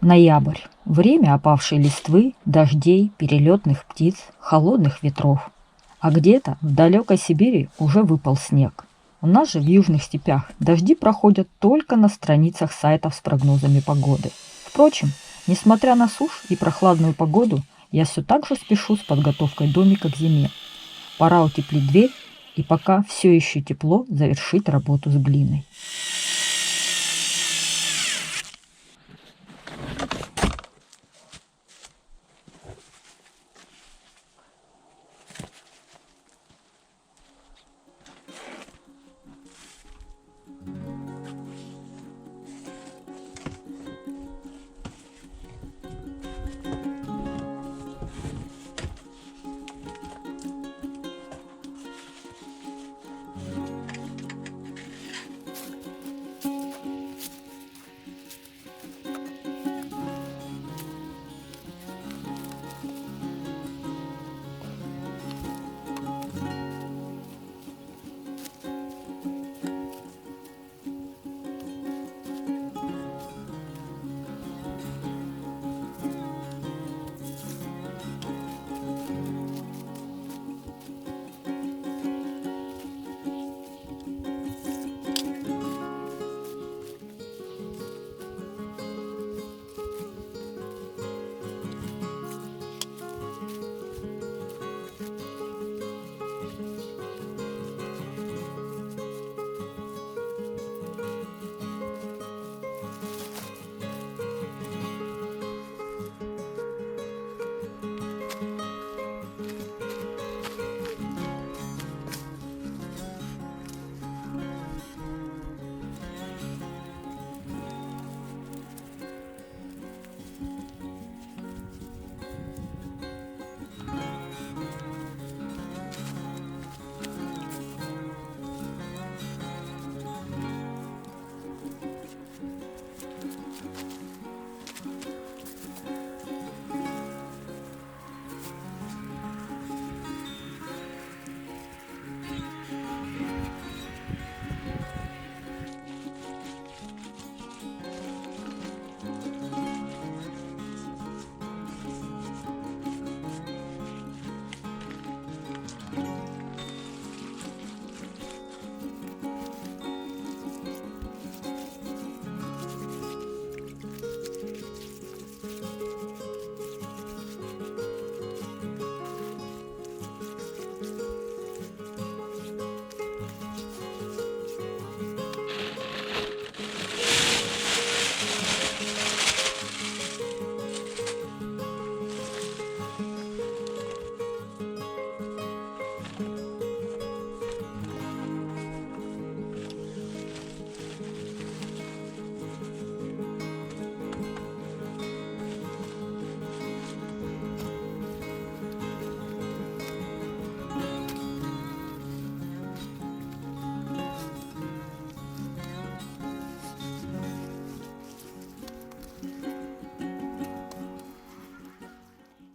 Ноябрь. Время опавшей листвы, дождей, перелетных птиц, холодных ветров. А где-то в далекой Сибири уже выпал снег. У нас же в южных степях дожди проходят только на страницах сайтов с прогнозами погоды. Впрочем, несмотря на сушь и прохладную погоду, я все так же спешу с подготовкой домика к зиме. Пора утеплить дверь и пока все еще тепло завершить работу с глиной.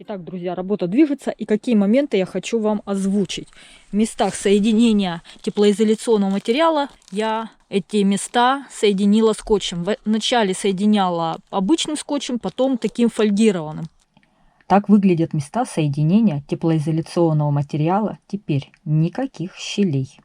Итак, друзья, работа движется, и какие моменты я хочу вам озвучить. В местах соединения теплоизоляционного материала я эти места соединила скотчем. Вначале соединяла обычным скотчем, потом таким фольгированным. Так выглядят места соединения теплоизоляционного материала. Теперь никаких щелей.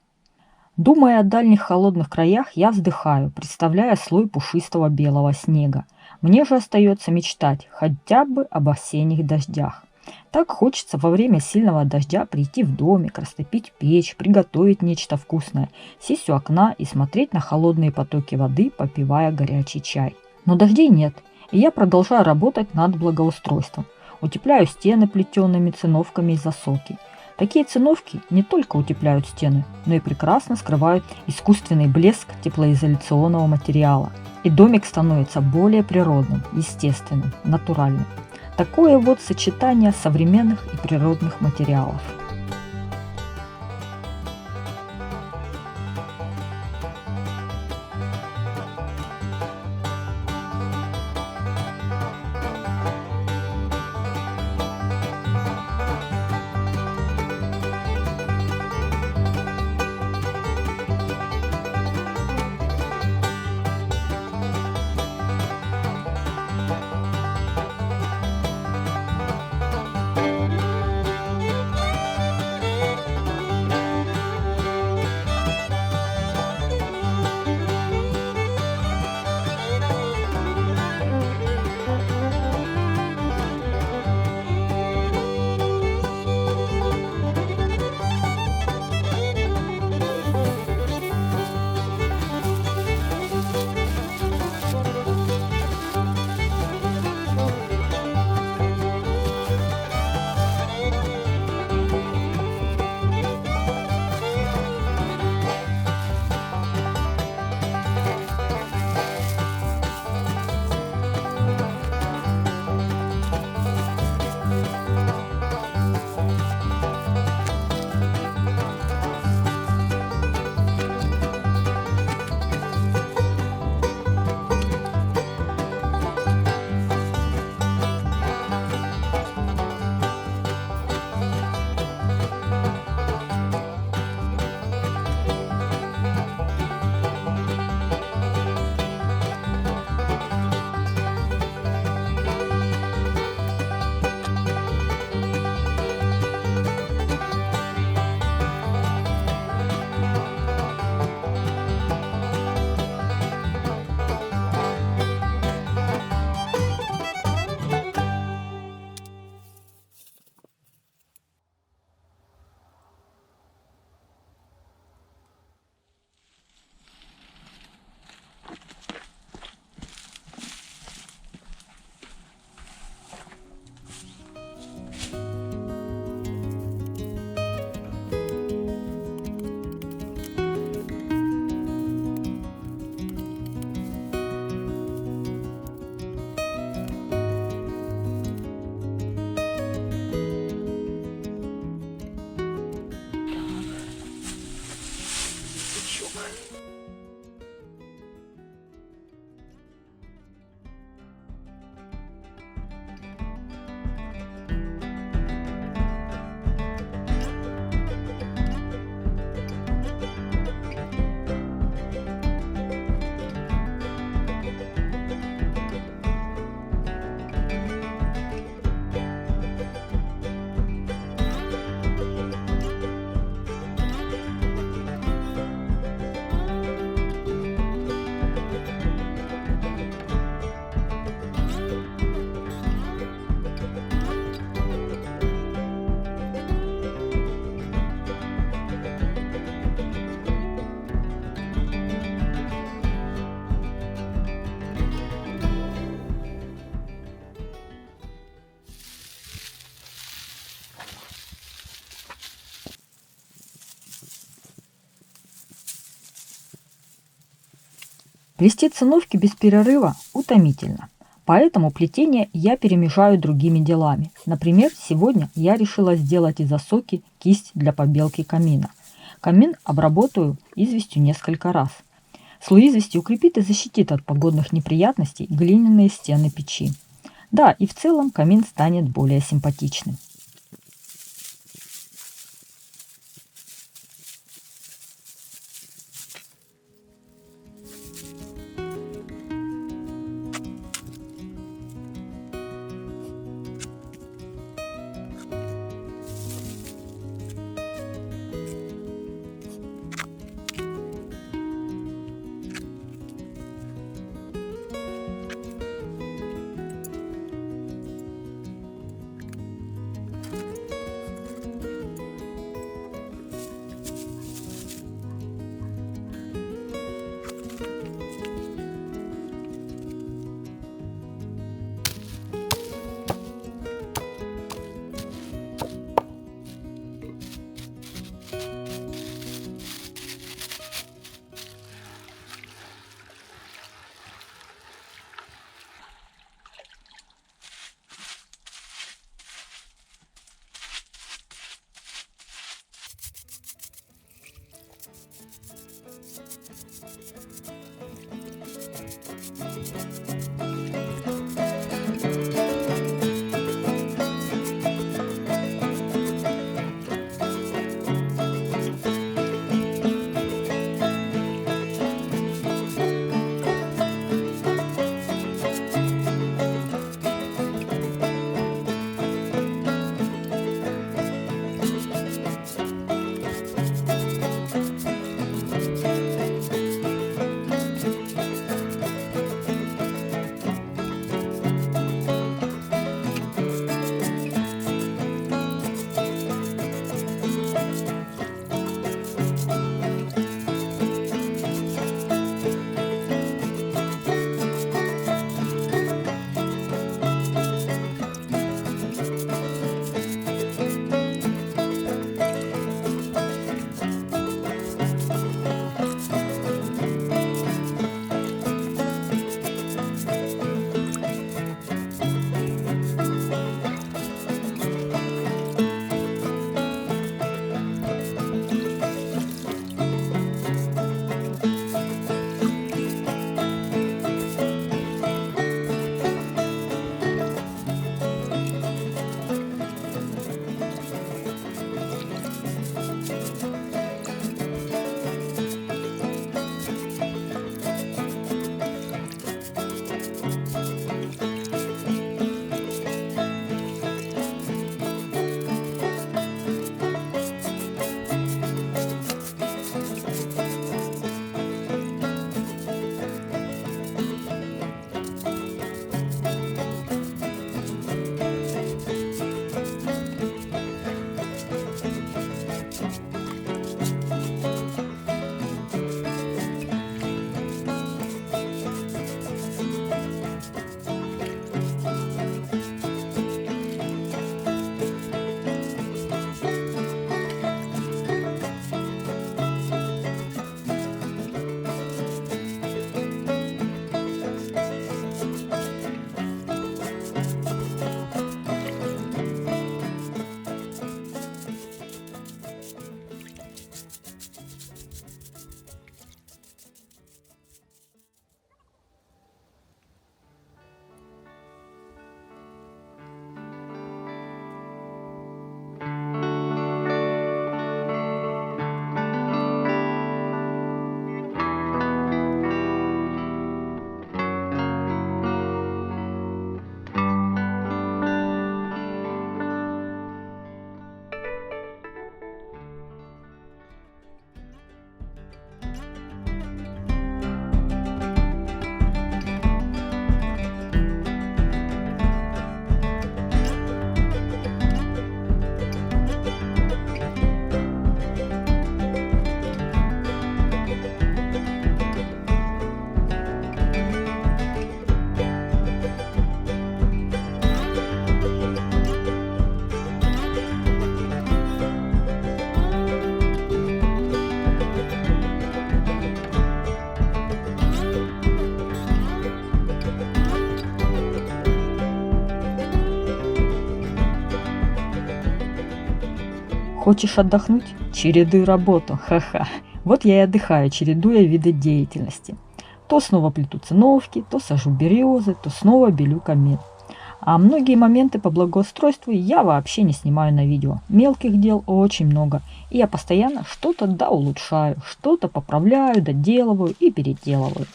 Думая о дальних холодных краях, я вздыхаю, представляя слой пушистого белого снега. Мне же остается мечтать хотя бы об осенних дождях. Так хочется во время сильного дождя прийти в домик, растопить печь, приготовить нечто вкусное, сесть у окна и смотреть на холодные потоки воды, попивая горячий чай. Но дождей нет, и я продолжаю работать над благоустройством. Утепляю стены плетеными циновками из засолки. Такие циновки не только утепляют стены, но и прекрасно скрывают искусственный блеск теплоизоляционного материала. И домик становится более природным, естественным, натуральным. Такое вот сочетание современных и природных материалов. Плести циновки без перерыва утомительно. Поэтому плетение я перемежаю другими делами. Например, сегодня я решила сделать из осоки кисть для побелки камина. Камин обработаю известью несколько раз. Слой извести укрепит и защитит от погодных неприятностей глиняные стены печи. Да, и в целом камин станет более симпатичным. Хочешь отдохнуть? Чередуй работу. Ха-ха. Вот я и отдыхаю, чередуя виды деятельности. То снова плету циновки, то сажу березы, то снова белю камин. А многие моменты по благоустройству я вообще не снимаю на видео. Мелких дел очень много. И я постоянно что-то улучшаю, что-то поправляю, доделываю и переделываю.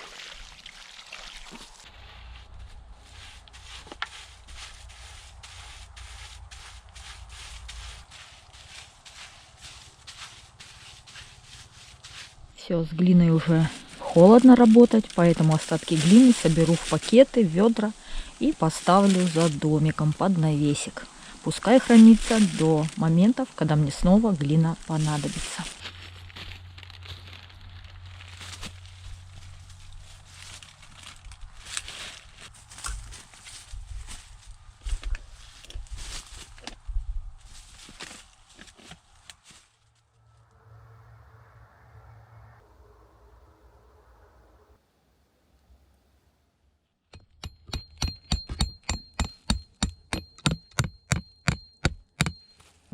Все, с глиной уже холодно работать, поэтому остатки глины соберу в пакеты, в ведра и поставлю за домиком под навесик. Пускай хранится до моментов, когда мне снова глина понадобится.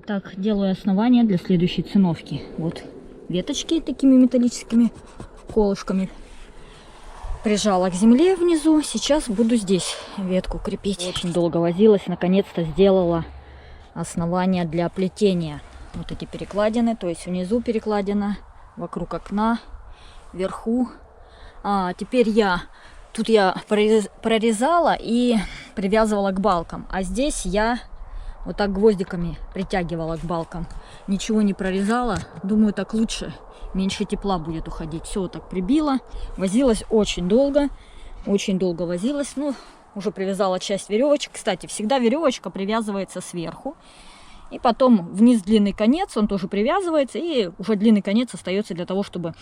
Так, делаю основание для следующей циновки. Вот веточки такими металлическими колышками прижала к земле внизу. Сейчас буду здесь ветку крепить. Очень долго возилась, наконец-то сделала основание для плетения. Вот эти перекладины, то есть внизу перекладина, вокруг окна, вверху. Теперь тут я прорезала и привязывала к балкам, а здесь я вот так гвоздиками притягивала к балкам. Ничего не прорезала. Думаю, так лучше. Меньше тепла будет уходить. Все вот так прибила. Возилась очень долго. Очень долго возилась. Ну, уже привязала часть веревочек. Кстати, всегда веревочка привязывается сверху. И потом вниз длинный конец. Он тоже привязывается. И уже длинный конец остается для того, чтобы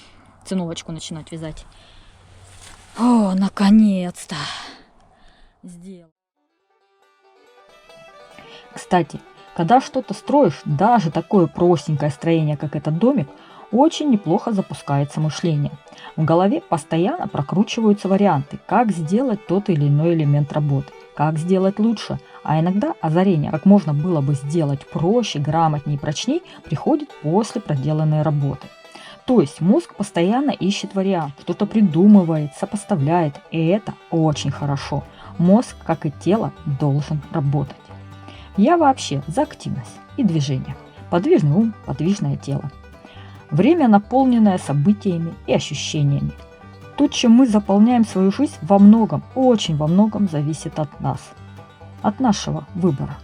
циновочку начинать вязать. О, наконец-то! Сделала. Кстати, когда что-то строишь, даже такое простенькое строение, как этот домик, очень неплохо запускается мышление. В голове постоянно прокручиваются варианты, как сделать тот или иной элемент работы, как сделать лучше, а иногда озарение, как можно было бы сделать проще, грамотнее и прочней, приходит после проделанной работы. То есть мозг постоянно ищет вариант, что-то придумывает, сопоставляет, и это очень хорошо. Мозг, как и тело, должен работать. Я вообще за активность и движение. Подвижный ум, подвижное тело. Время, наполненное событиями и ощущениями. То, чем мы заполняем свою жизнь, во многом, очень во многом зависит от нас. От нашего выбора.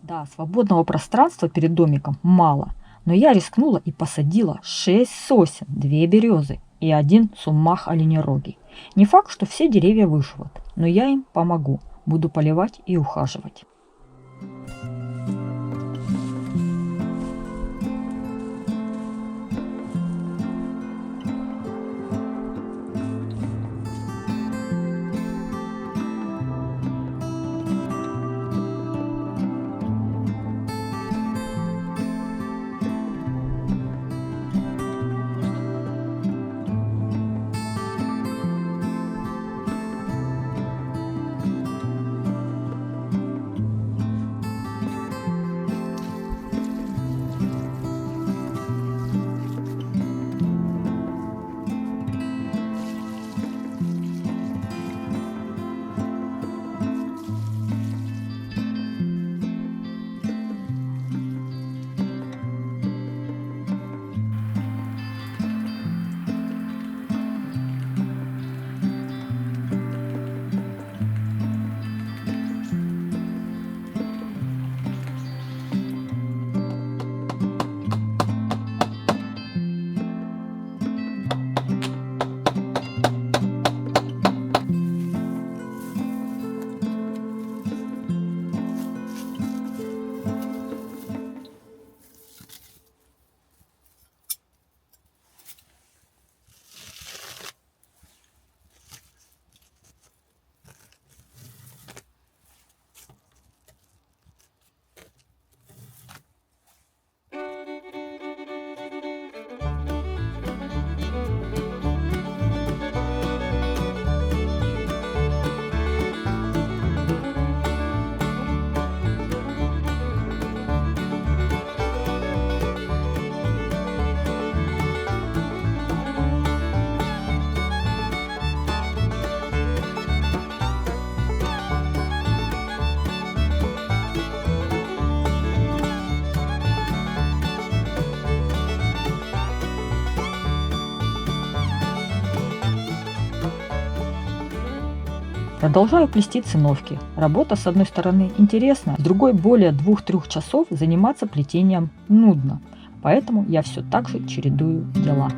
Да, свободного пространства перед домиком мало, но я рискнула и посадила 6 сосен, 2 березы и 1 суммах оленерогий. Не факт, что все деревья выживут, но я им помогу, буду поливать и ухаживать. Продолжаю плести циновки. Работа, с одной стороны, интересная, с другой, более 2-3 часов заниматься плетением нудно. Поэтому я все так же чередую дела.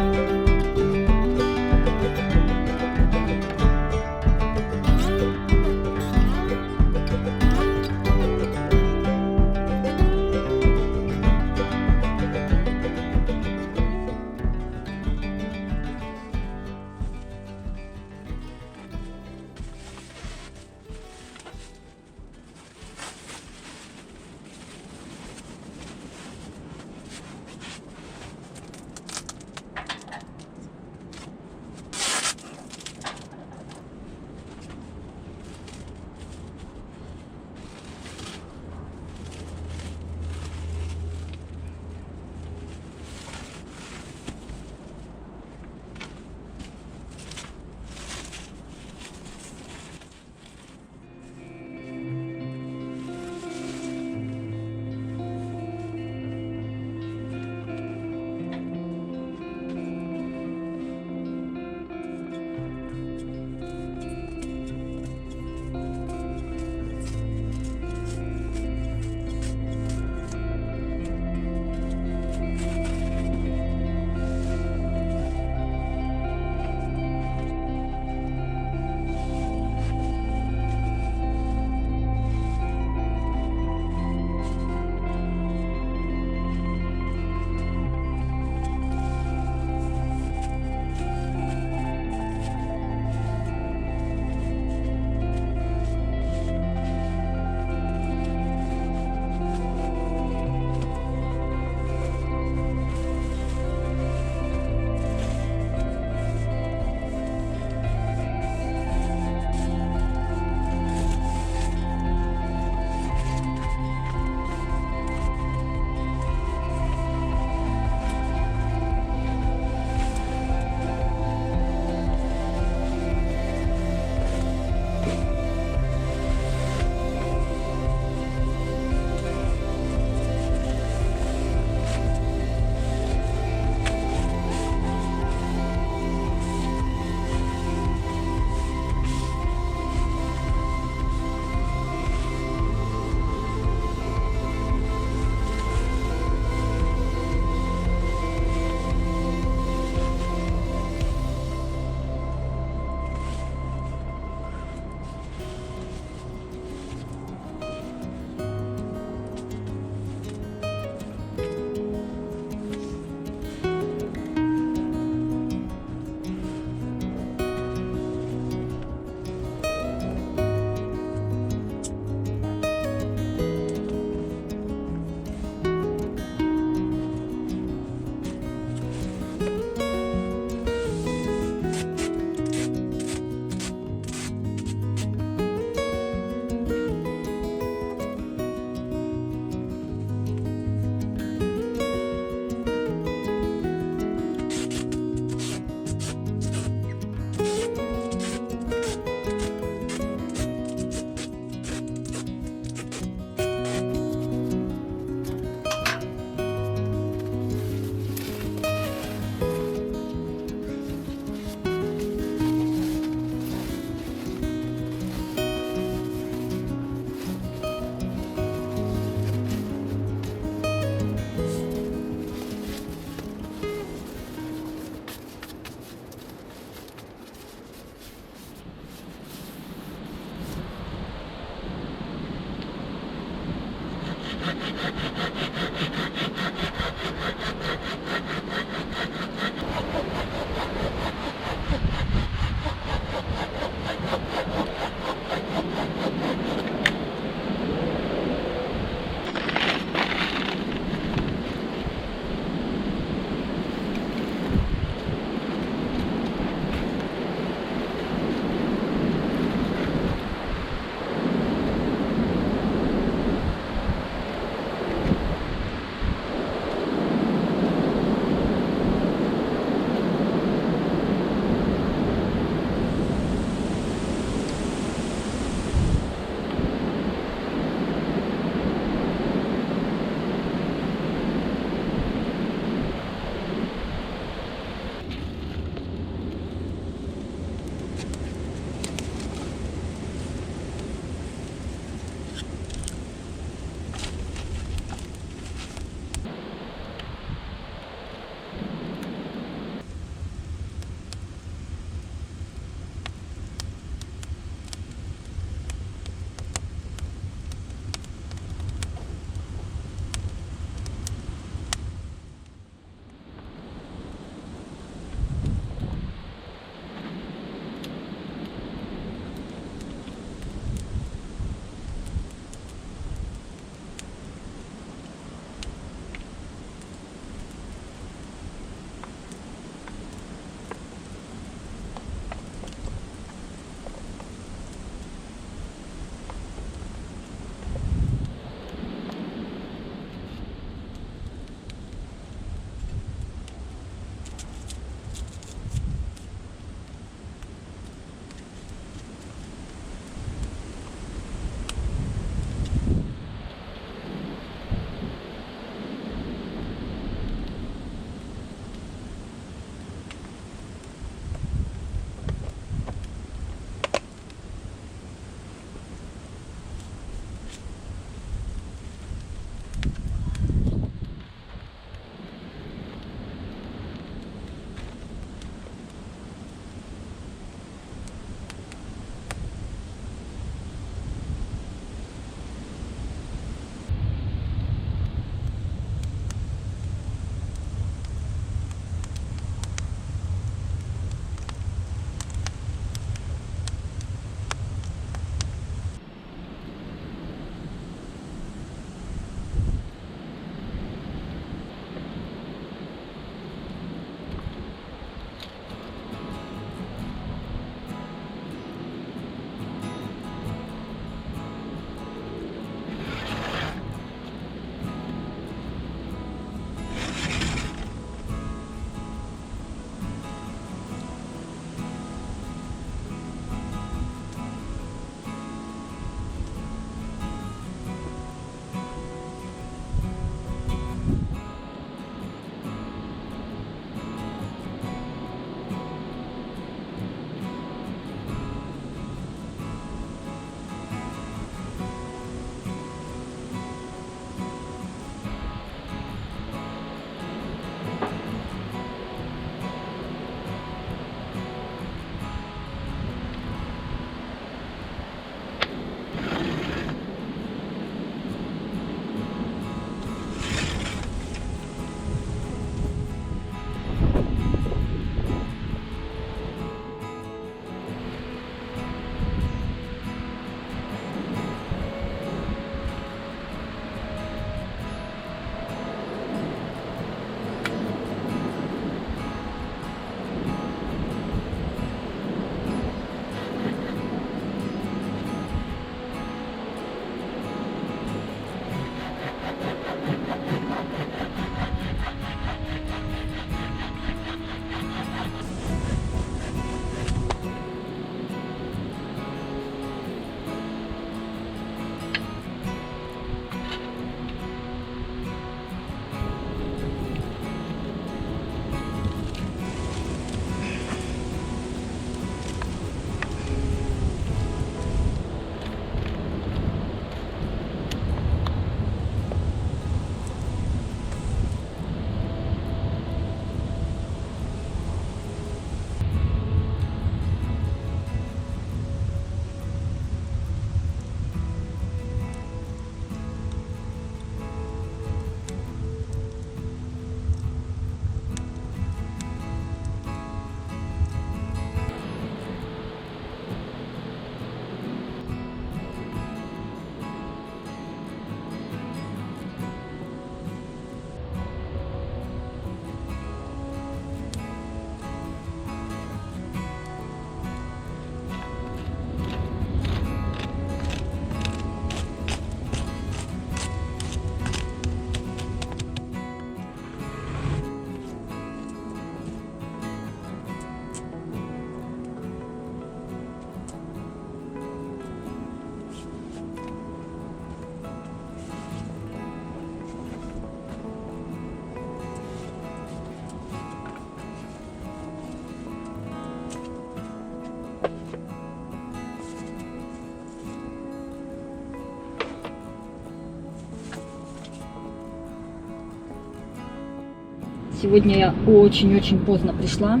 Сегодня я очень-очень поздно пришла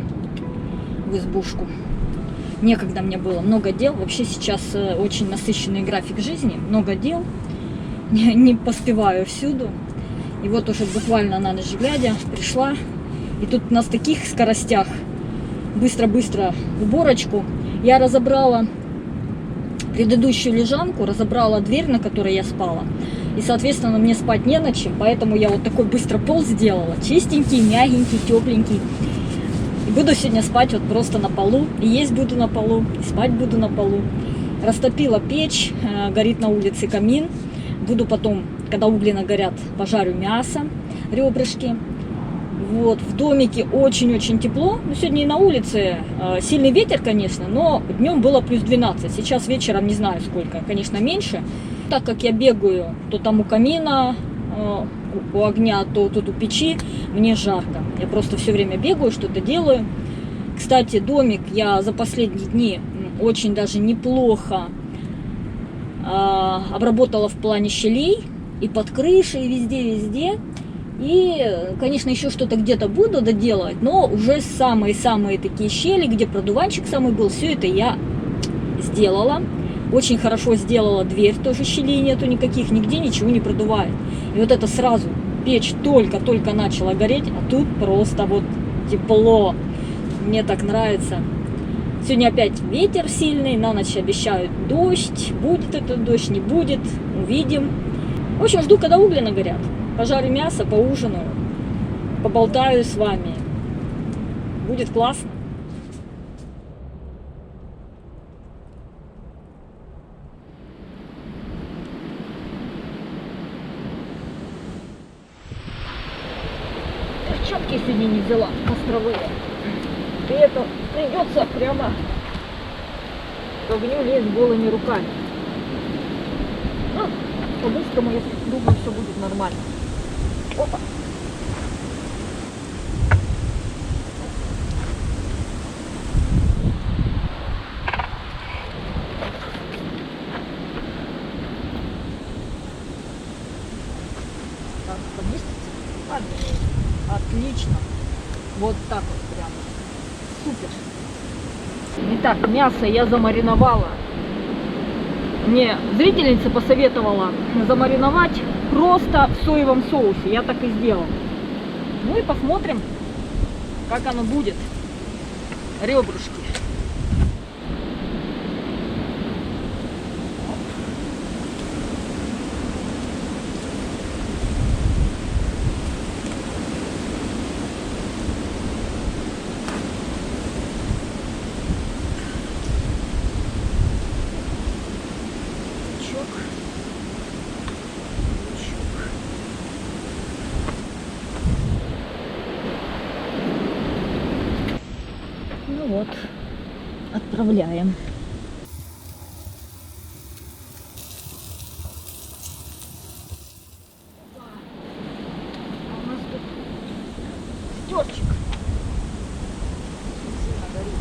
в избушку. Некогда мне было, много дел. Вообще сейчас очень насыщенный график жизни, много дел. Не поспеваю всюду. И вот уже буквально на ночь глядя пришла. И тут на таких скоростях быстро-быстро уборочку. Я разобрала предыдущую лежанку, разобрала дверь, на которой я спала. И, соответственно, мне спать не на чем, поэтому я вот такой быстро пол сделала. Чистенький, мягенький, тепленький. И буду сегодня спать вот просто на полу. И есть буду на полу, и спать буду на полу. Растопила печь, горит на улице камин. Буду потом, когда угли нагорят, пожарю мясо, ребрышки. Вот, в домике очень-очень тепло. Ну, сегодня и на улице сильный ветер, конечно, но днем было плюс 12. Сейчас вечером не знаю сколько, конечно, меньше. Так как я бегаю то там у камина, у огня, то тут у печи, мне жарко. Я просто все время бегаю, что-то делаю. Кстати, домик я за последние дни очень даже неплохо обработала в плане щелей. И под крышей, и везде-везде. И, конечно, еще что-то где-то буду доделывать, но уже самые-самые такие щели, где продуванчик самый был, все это я сделала. Очень хорошо сделала дверь, тоже щелей нету никаких, нигде ничего не продувает. И вот это сразу, печь только-только начала гореть, а тут просто вот тепло. Мне так нравится. Сегодня опять ветер сильный, на ночь обещают дождь. Будет этот дождь, не будет, увидим. В общем, жду, когда угли нагорят. Пожарю мясо, поужинаю, поболтаю с вами. Будет классно. Перчатки сегодня не взяла, островые. И это придется прямо к огню лезть голыми руками. Ну, по-быстрому, я думаю, все будет нормально. Опа. Так, поместится? Отлично. Вот так вот прямо. Супер. Итак, мясо я замариновала. Мне зрительница посоветовала замариновать просто в соевом соусе. Я так и сделала. Ну и посмотрим, как оно будет. Ребрышки. Ну вот, отправляем. У нас тут стерчик. Сильно горит.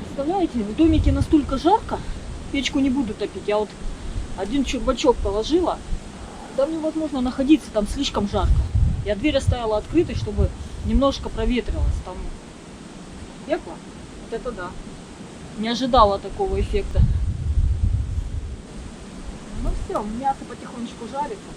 Представляете, в домике настолько жарко, печку не буду топить. Я вот один чурбачок положила, там невозможно находиться, там слишком жарко. Я дверь оставила открытой, чтобы немножко проветрилась. Там пекло. Вот это да. Не ожидала такого эффекта. Ну все, мясо потихонечку жарится.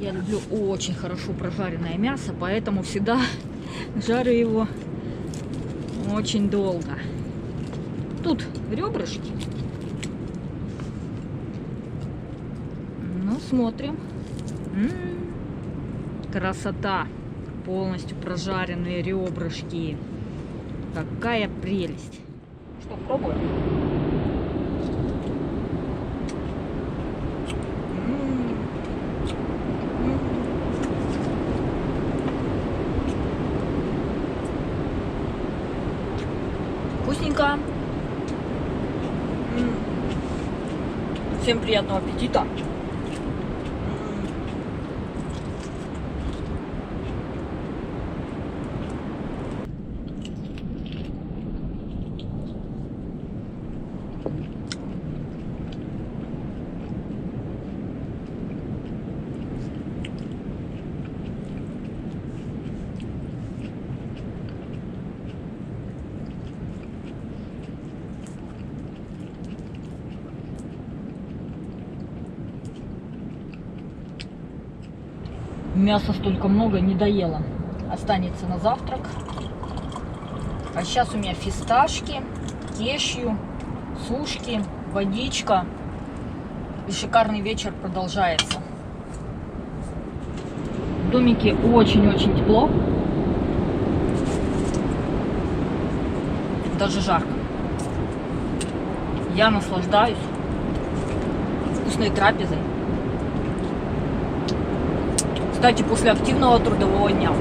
Я люблю очень хорошо прожаренное мясо, поэтому всегда жарю его очень долго. Тут ребрышки. Ну, смотрим. Красота. Полностью прожаренные ребрышки. Какая прелесть. Что, пробуем? Вкусненько. Всем приятного аппетита. Мяса столько много не доела. Останется на завтрак. А сейчас у меня фисташки, кешью, сушки, водичка. И шикарный вечер продолжается. В домике очень-очень тепло. Даже жарко. Я наслаждаюсь вкусной трапезой. Кстати, после активного трудового дня.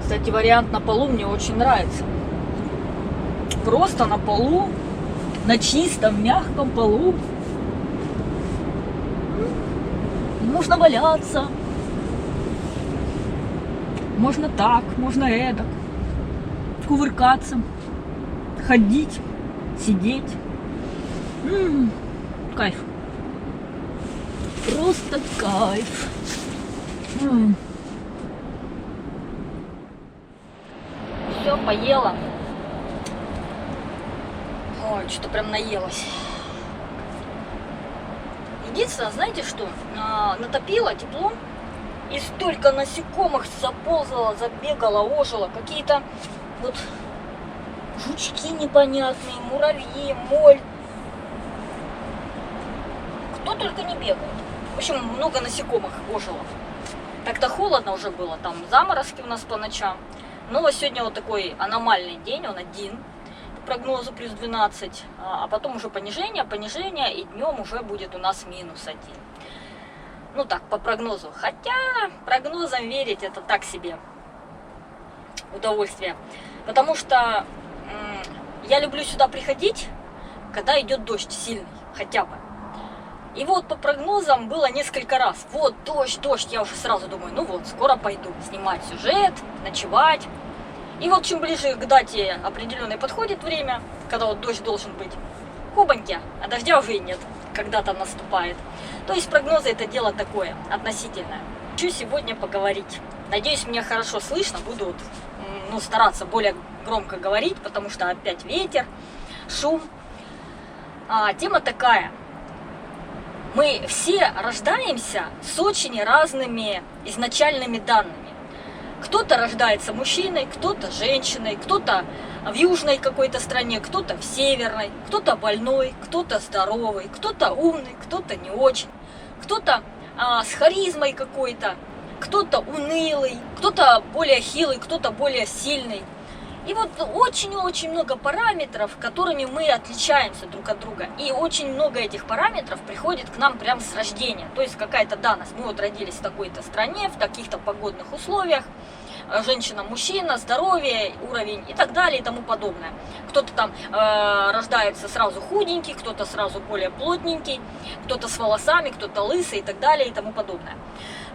Кстати, вариант на полу мне очень нравится. Просто на полу, на чистом, мягком полу. Можно валяться, можно так, можно эдак, кувыркаться, ходить, сидеть. Кайф. Просто кайф. Все, поела. Ой, что-то прям наелась. Единственное, знаете что, натопило тепло, и столько насекомых заползало, забегало, ожило. Какие-то вот жучки непонятные, муравьи, моль. Кто только не бегает. В общем, много насекомых ожило. Так-то холодно уже было, там заморозки у нас по ночам. Но вот сегодня вот такой аномальный день, он один. Прогнозу плюс 12, а потом уже понижение, и днем уже будет у нас минус 1. Ну так, по прогнозу. Хотя прогнозам верить это так себе удовольствие. Потому что я люблю сюда приходить, когда идет дождь сильный, хотя бы. И вот по прогнозам было несколько раз. Вот дождь, я уже сразу думаю, ну вот, скоро пойду снимать сюжет, ночевать. И вот чем ближе к дате определенной подходит время, когда вот дождь должен быть, хобаньки, а дождя уже и нет, когда-то наступает. То есть прогнозы это дело такое, относительное. Хочу сегодня поговорить. Надеюсь, меня хорошо слышно, буду стараться более громко говорить, потому что опять ветер, шум. Тема такая. Мы все рождаемся с очень разными изначальными данными. Кто-то рождается мужчиной, кто-то женщиной, кто-то в южной какой-то стране, кто-то в северной, кто-то больной, кто-то здоровый, кто-то умный, кто-то не очень, кто-то с харизмой какой-то, кто-то унылый, кто-то более хилый, кто-то более сильный. И вот очень-очень много параметров, которыми мы отличаемся друг от друга. И очень много этих параметров приходит к нам прямо с рождения. То есть какая-то данность. Мы вот родились в такой-то стране, в таких-то погодных условиях. Женщина, мужчина, здоровье, уровень и так далее и тому подобное. Кто-то там рождается сразу худенький, кто-то сразу более плотненький, кто-то с волосами, кто-то лысый и так далее и тому подобное.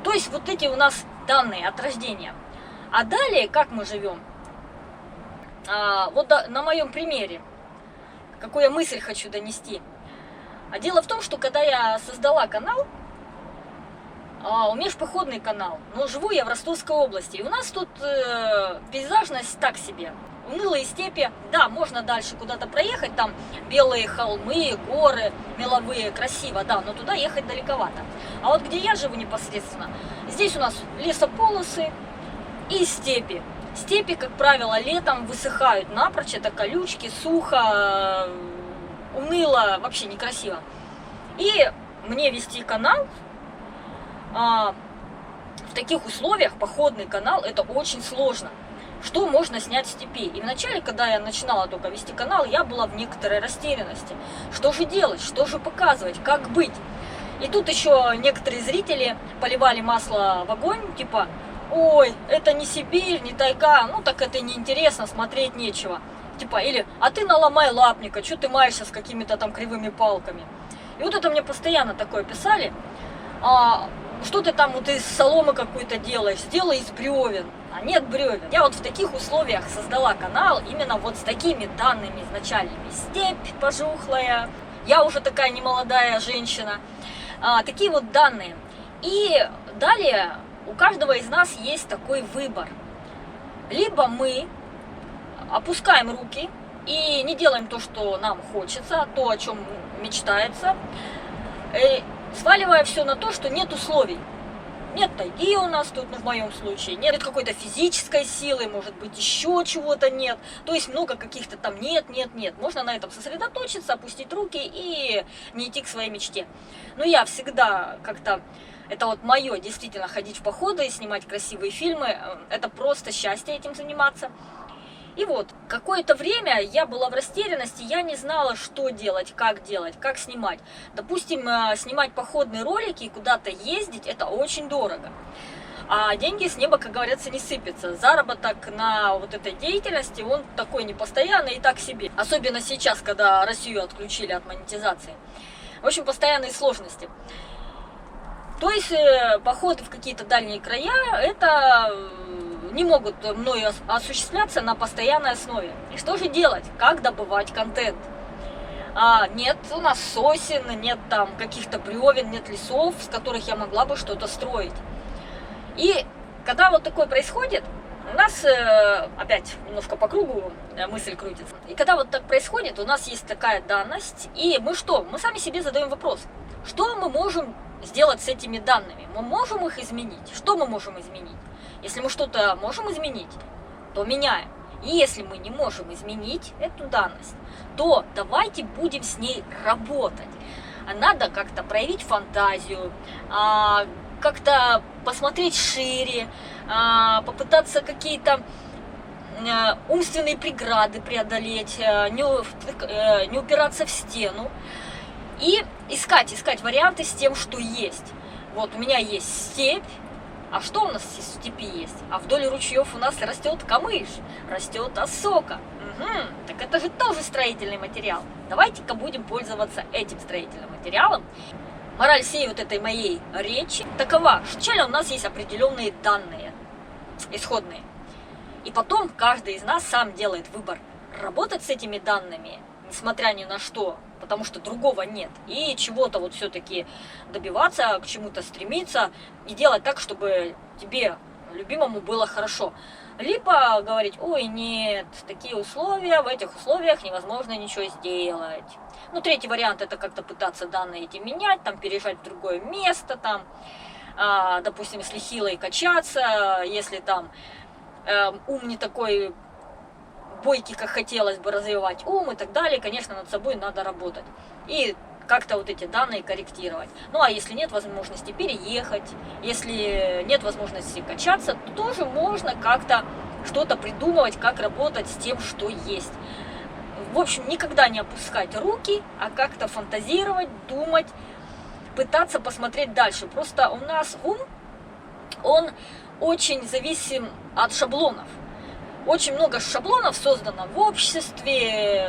То есть вот эти у нас данные от рождения. А далее, как мы живем? Вот на моем примере, какую я мысль хочу донести. Дело в том, что когда я создала канал, У меня же походный канал, но живу я в Ростовской области. И у нас тут пейзажность так себе. Унылые степи, да, можно дальше куда-то проехать, там белые холмы, горы меловые, красиво, да, но туда ехать далековато. А вот где я живу непосредственно, здесь у нас лесополосы и степи. Степи, как правило, летом высыхают напрочь, это колючки, сухо, уныло, вообще некрасиво. И мне вести канал в таких условиях, походный канал, это очень сложно. Что можно снять в степи? И вначале, когда я начинала только вести канал, я была в некоторой растерянности. Что же делать, что же показывать, как быть? И тут еще некоторые зрители поливали масло в огонь, типа, ой, это не Сибирь, не тайга, ну так это неинтересно, смотреть нечего. Типа, или, а ты наломай лапника, что ты маешься с какими-то там кривыми палками? И вот это мне постоянно такое писали. Что ты там, вот из соломы какую-то делаешь, сделай из бревен. А нет бревен. Я вот в таких условиях создала канал, именно вот с такими данными изначальными. Степь пожухлая, я уже такая немолодая женщина. Такие вот данные. И далее у каждого из нас есть такой выбор. Либо мы опускаем руки и не делаем то, что нам хочется, то, о чем мечтается, сваливая все на то, что нет условий. Нет тайги у нас тут, ну, в моем случае, нет какой-то физической силы, может быть, еще чего-то нет. То есть много каких-то там нет. Можно на этом сосредоточиться, опустить руки и не идти к своей мечте. Но я всегда как-то, это вот мое, действительно, ходить в походы, снимать красивые фильмы, это просто счастье этим заниматься. И вот, какое-то время я была в растерянности, я не знала, что делать, как снимать. Допустим, снимать походные ролики и куда-то ездить, это очень дорого. А деньги с неба, как говорится, не сыпятся. Заработок на вот этой деятельности, он такой непостоянный и так себе. Особенно сейчас, когда Россию отключили от монетизации. В общем, постоянные сложности. То есть, походы в какие-то дальние края, это не могут мною осуществляться на постоянной основе. И что же делать? Как добывать контент? Нет у нас сосен, нет там каких-то бревен, нет лесов, с которых я могла бы что-то строить. И когда вот такое происходит, у нас опять немножко по кругу мысль крутится. И когда вот так происходит, у нас есть такая данность, и мы что? Мы сами себе задаем вопрос, что мы можем сделать с этими данными? Мы можем их изменить? Что мы можем изменить? Если мы что-то можем изменить, то меняем. И если мы не можем изменить эту данность, то давайте будем с ней работать. Надо как-то проявить фантазию, как-то посмотреть шире, попытаться какие-то умственные преграды преодолеть, не упираться в стену и искать варианты с тем, что есть. Вот у меня есть степь. А что у нас в степи есть? А вдоль ручьев у нас растет камыш, растет осока. Так это же тоже строительный материал. Давайте-ка будем пользоваться этим строительным материалом. Мораль всей вот этой моей речи такова, что сначала у нас есть определенные данные, исходные. И потом каждый из нас сам делает выбор, работать с этими данными, несмотря ни на что, потому что другого нет. И чего-то вот все-таки добиваться, к чему-то стремиться и делать так, чтобы тебе, любимому, было хорошо. Либо говорить, ой, нет, такие условия, в этих условиях невозможно ничего сделать. Ну, третий вариант, это как-то пытаться данные эти менять, там, переезжать в другое место, там, допустим, если хило качаться, если там ум не такой бойкий, как хотелось бы развивать ум и так далее, конечно, над собой надо работать. И как-то вот эти данные корректировать. Ну, а если нет возможности переехать, если нет возможности качаться, то тоже можно как-то что-то придумывать, как работать с тем, что есть. В общем, никогда не опускать руки, а как-то фантазировать, думать, пытаться посмотреть дальше. Просто у нас ум, он очень зависим от шаблонов. Очень много шаблонов создано в обществе,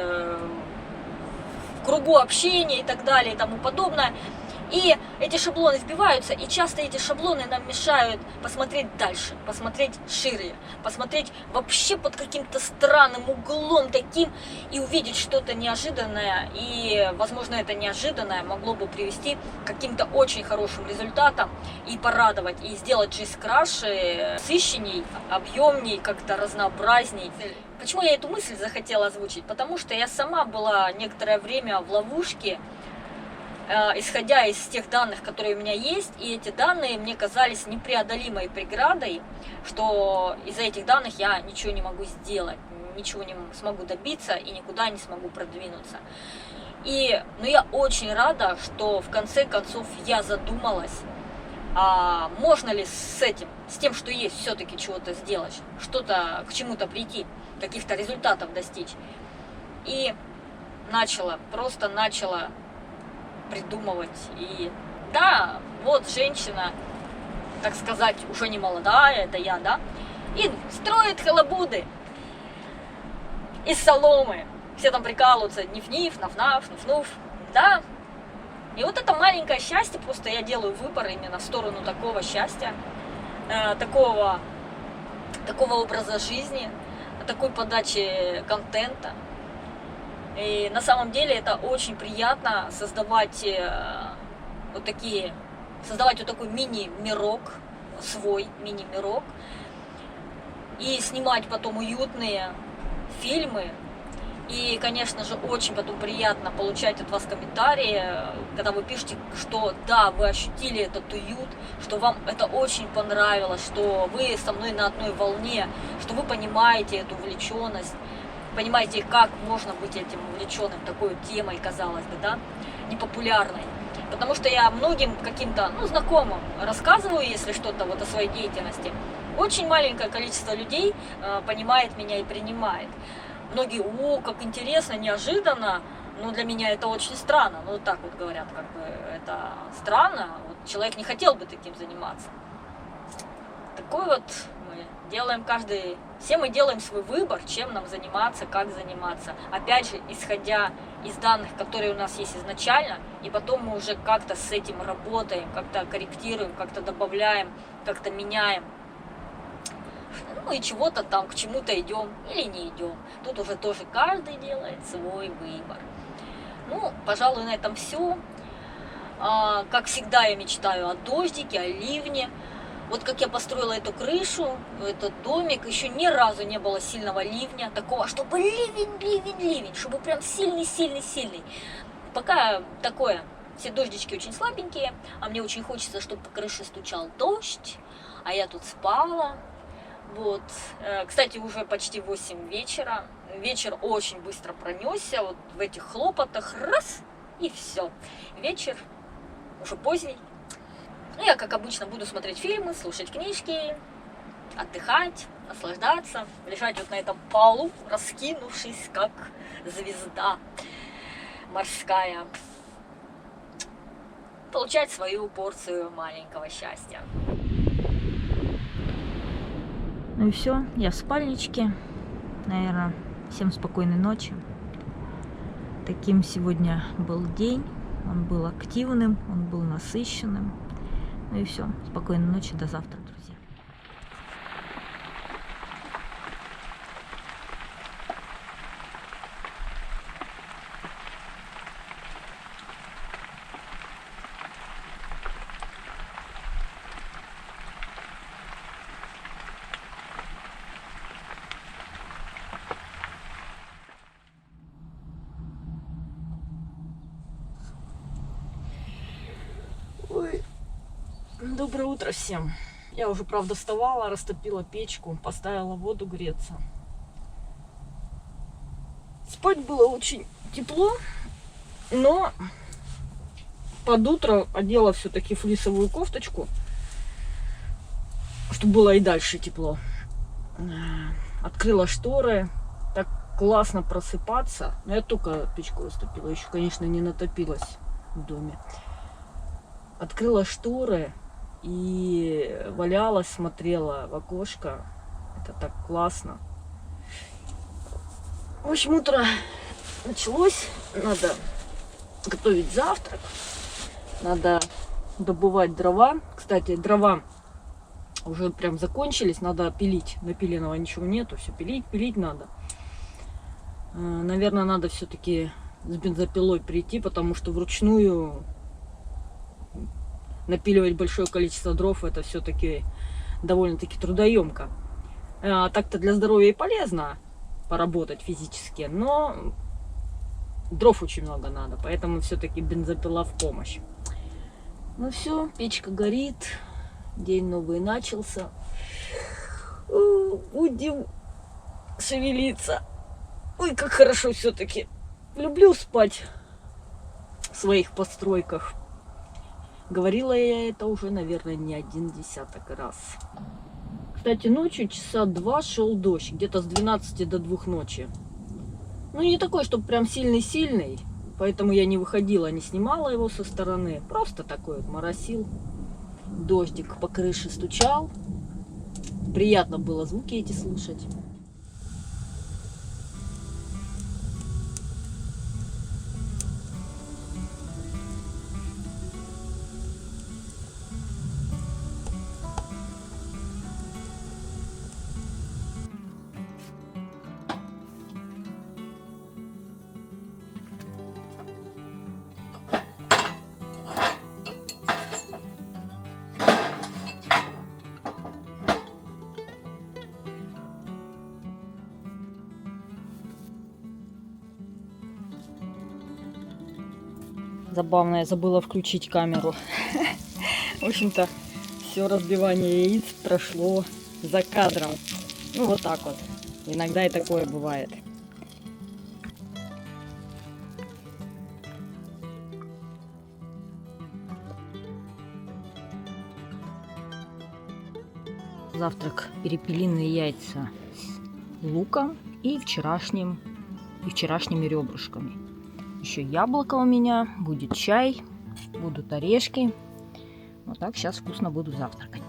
в кругу общения и так далее и тому подобное. И эти шаблоны вбиваются, и часто эти шаблоны нам мешают посмотреть дальше, посмотреть шире, посмотреть вообще под каким-то странным углом таким и увидеть что-то неожиданное. И, возможно, это неожиданное могло бы привести к каким-то очень хорошим результатам и порадовать, и сделать жизнь краше, насыщенней, объемней, как-то разнообразней. Почему я эту мысль захотела озвучить? Потому что я сама была некоторое время в ловушке, исходя из тех данных, которые у меня есть, и эти данные мне казались непреодолимой преградой, что из-за этих данных я ничего не могу сделать, ничего не смогу добиться и никуда не смогу продвинуться. Но я очень рада, что в конце концов я задумалась, а можно ли с тем, что есть, все-таки чего-то сделать, что-то к чему-то прийти, каких-то результатов достичь. И просто начала придумывать. И да, вот женщина, так сказать, уже не молодая, это я, да, и строит халабуды из соломы. Все там прикалываются, ниф-ниф, наф-наф, нуф-нуф, да. И вот это маленькое счастье, просто я делаю выбор именно в сторону такого счастья, такого образа жизни, такой подачи контента. И на самом деле это очень приятно создавать вот такой мини-мирок, свой мини-мирок, и снимать потом уютные фильмы. И, конечно же, очень потом приятно получать от вас комментарии, когда вы пишете, что да, вы ощутили этот уют, что вам это очень понравилось, что вы со мной на одной волне, что вы понимаете эту увлеченность, понимаете, как можно быть этим увлеченным такой темой, казалось бы, да, непопулярной. Потому что я многим каким-то, знакомым рассказываю, если что-то вот о своей деятельности. Очень маленькое количество людей понимает меня и принимает. Многие, как интересно, неожиданно, но для меня это очень странно. Ну, так вот говорят, как бы это странно, вот человек не хотел бы таким заниматься. Такой вот мы делаем все мы делаем свой выбор, чем нам заниматься, как заниматься. Опять же, исходя из данных, которые у нас есть изначально, и потом мы уже как-то с этим работаем, как-то корректируем, как-то добавляем, как-то меняем. И чего-то там, к чему-то идем или не идем. Тут уже тоже каждый делает свой выбор. Пожалуй, на этом все. Как всегда, я мечтаю о дождике, о ливне. Вот как я построила эту крышу, этот домик, еще ни разу не было сильного ливня, такого, чтобы ливень, чтобы прям сильный. Пока такое, все дождички очень слабенькие, а мне очень хочется, чтобы по крыше стучал дождь, а я тут спала. Вот, кстати, уже почти 8 вечера, вечер очень быстро пронесся, вот в этих хлопотах, раз, и все, вечер уже поздний. Я, как обычно, буду смотреть фильмы, слушать книжки, отдыхать, наслаждаться, лежать вот на этом полу, раскинувшись, как звезда морская, получать свою порцию маленького счастья. Ну и все, я в спальничке. Наверное, всем спокойной ночи. Таким сегодня был день. Он был активным, он был насыщенным. Ну и все, спокойной ночи, до завтра, друзья. Доброе утро всем. Я уже, правда, вставала, растопила печку, поставила воду греться. Спать было очень тепло, но под утро одела все-таки флисовую кофточку, чтобы было и дальше тепло. Открыла шторы. Так классно просыпаться. Но я только печку растопила, еще, конечно, не натопилась в доме. Открыла шторы и валялась, смотрела в окошко. Это так классно. В общем, утро началось. Надо готовить завтрак. Надо добывать дрова. Кстати, дрова уже прям закончились. Надо пилить. Напиленного ничего нету. Все пилить надо. Наверное, надо все-таки с бензопилой прийти, потому что вручную напиливать большое количество дров, это все-таки довольно-таки трудоемко. Так-то для здоровья и полезно поработать физически, но дров очень много надо, поэтому все-таки бензопила в помощь. Ну все, печка горит, день новый начался. Будем шевелиться. Ой, как хорошо все-таки. Люблю спать в своих постройках. Говорила я это уже, наверное, не один десяток раз. Кстати, ночью часа 2 шел дождь, где-то с 12 до 2 ночи. Ну, не такой, чтобы прям сильный-сильный, поэтому я не выходила, не снимала его со стороны. Просто такой вот моросил. Дождик по крыше стучал. Приятно было звуки эти слушать. Забавно, я забыла включить камеру. В общем-то, все разбивание яиц прошло за кадром. Ну, вот так вот. Иногда и такое бывает. Завтрак: перепелиные яйца с луком и вчерашними ребрышками. Еще яблоко у меня, будет чай, будут орешки. Вот так сейчас вкусно буду завтракать.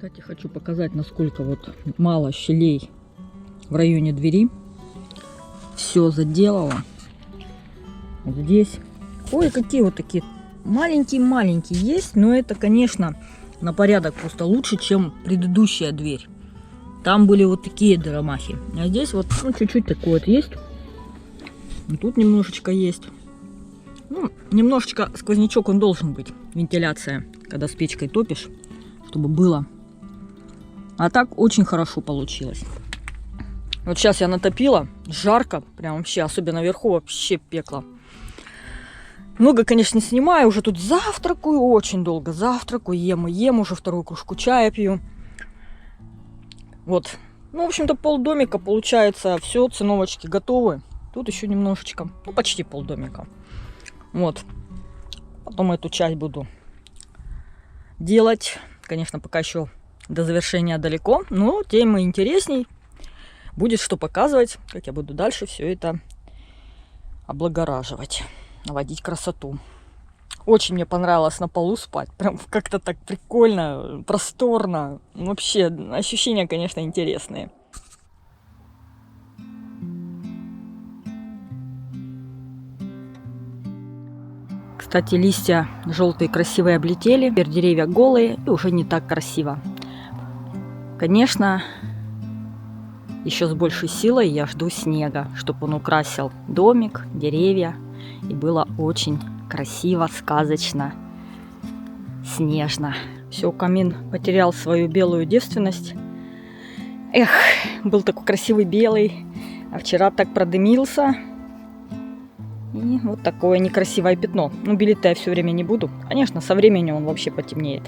Кстати, хочу показать, насколько вот мало щелей в районе двери. Все заделала. Вот здесь. Ой, какие вот такие маленькие-маленькие есть. Но это, конечно, на порядок просто лучше, чем предыдущая дверь. Там были вот такие дыромахи. А здесь вот ну, чуть-чуть такое вот есть. И тут немножечко есть. Ну, немножечко сквознячок он должен быть. Вентиляция, когда с печкой топишь, чтобы было. А так очень хорошо получилось. Вот сейчас я натопила. Жарко. Прям вообще. Особенно наверху вообще пекло. Много, конечно, не снимаю. Уже тут завтракаю. Очень долго завтракаю. Ем. Уже вторую кружку чая пью. Вот. Ну, в общем-то, полдомика получается. Все, циновочки готовы. Тут еще немножечко. Ну, почти полдомика. Вот. Потом эту часть буду делать. Конечно, пока еще до завершения далеко, но тем и интересней. Будет что показывать, как я буду дальше все это облагораживать, наводить красоту. Очень мне понравилось на полу спать. Прям как-то так прикольно, просторно. Вообще ощущения, конечно, интересные. Кстати, листья желтые красивые облетели, теперь деревья голые и уже не так красиво. Конечно, еще с большей силой я жду снега, чтобы он украсил домик, деревья, и было очень красиво, сказочно, снежно. Все, камин потерял свою белую девственность. Эх, был такой красивый белый, а вчера так продымился. И вот такое некрасивое пятно. Ну, белить-то я все время не буду. Конечно, со временем он вообще потемнеет.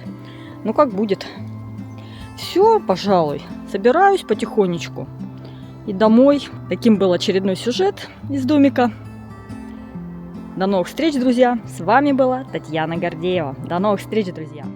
Ну, как будет. Все, пожалуй, собираюсь потихонечку и домой. Таким был очередной сюжет из домика. До новых встреч, друзья. С вами была Татьяна Гордеева. До новых встреч, друзья.